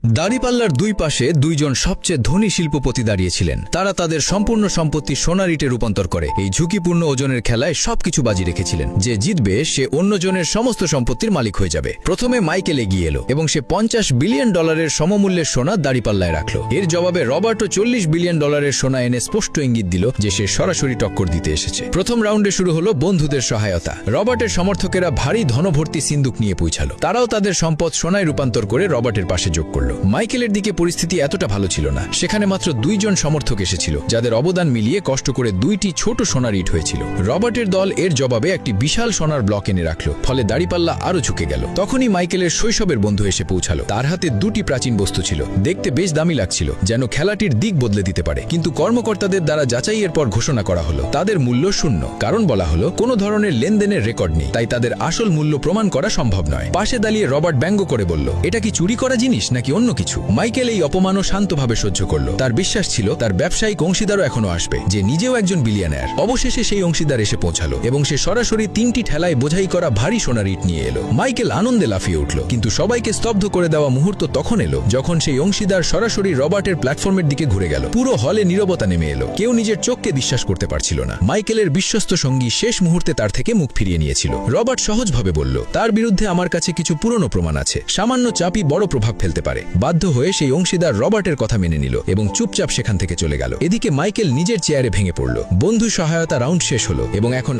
দাড়িপাল্লার দুই পাশে দুইজন সবচেয়ে ধনী শিল্পপতি দাঁড়িয়েছিলেন। তারা তাদের সম্পূর্ণ সম্পত্তি সোনার ইটে রূপান্তর করে এই ঝুঁকিপূর্ণ ওজনের খেলায় সবকিছু বাজি রেখেছিলেন। যে জিতবে সে অন্যজনের সমস্ত সম্পত্তির মালিক হয়ে যাবে। প্রথমে মাইকেল এগিয়ে এলো এবং সে $50 বিলিয়ন সমমূল্যের সোনা দাড়িপাল্লায় রাখল। এর জবাবে রবার্টও $40 বিলিয়ন সোনা এনে স্পষ্ট ইঙ্গিত দিল যে সে সরাসরি টক্কর দিতে এসেছে। প্রথম রাউন্ডে শুরু হলো বন্ধুদের সহায়তা। রবার্টের সমর্থকেরা ভারী ধনভর্তি সিন্দুক নিয়ে পৌঁছালো। তারাও তাদের সম্পদ সোনায় রূপান্তর করে রবার্টের পাশে যোগ করল। মাইকেলের দিকে পরিস্থিতি এতটা ভালো ছিল না। সেখানে মাত্র দুইজন সমর্থক এসেছিল, যাদের অবদান মিলিয়ে কষ্ট করে দুইটি ছোট সোনার ইট হয়েছিল। রবার্টের দল এর জবাবে একটি বিশাল সোনার ব্লক এনে রাখল, ফলে দাড়িপাল্লা আরো ঝুঁকে গেল। তখনই মাইকেলের শৈশবের বন্ধু এসে পৌঁছালো। তার হাতে দুটি প্রাচীন বস্তু ছিল, দেখতে বেশ দামি লাগছিল, যেন খেলাটির দিক বদলে দিতে পারে। কিন্তু কর্মকর্তাদের দ্বারা যাচাইয়ের পর ঘোষণা করা হলো তাদের মূল্য শূন্য। কারণ বলা হলো কোনো ধরনের লেনদেনের রেকর্ড নেই, তাই তাদের আসল মূল্য প্রমাণ করা সম্ভব নয়। পাশে দাঁড়িয়ে রবার্ট ব্যঙ্গ করে বলল, এটা কি চুরি করা জিনিস নাকি অন্য কিছু? মাইকেল এই অপমানও শান্তভাবে সহ্য করল। তার বিশ্বাস ছিল তার ব্যবসায়িক অংশীদারও এখনো আসবে, যে নিজেও একজন বিলিয়নার। অবশেষে সেই অংশীদার এসে পৌঁছালো এবং সে সরাসরি 3টি ঠেলায় বোঝাই করা ভারী সোনার ইট নিয়ে এলো। মাইকেল আনন্দে লাফিয়ে উঠল, কিন্তু সবাইকে স্তব্ধ করে দেওয়া মুহূর্ত তখন এলো যখন সেই অংশীদার সরাসরি রবার্টের প্ল্যাটফর্মের দিকে ঘুরে গেল। পুরো হলে নীরবতা নেমে এলো। কেউ নিজের চোখকে বিশ্বাস করতে পারছিল না। মাইকেলের বিশ্বস্ত সঙ্গী শেষ মুহূর্তে তার থেকে মুখ ফিরিয়ে নিয়েছিল। রবার্ট সহজভাবে বলল, তার বিরুদ্ধে আমার কাছে কিছু পুরনো প্রমাণ আছে। সামান্য চাপই বড় প্রভাব ফেলতে পারে। বাধ্য হয়ে সেই অংশীদার রবার্টের কথা মেনে নিল এবং চুপচাপ সেখান থেকে চলে গেল। এদিকে মাইকেল নিজের চেয়ারে ভেঙে পড়ল। বন্ধু সহায়তা রাউন্ড শেষ হলো এবং এখন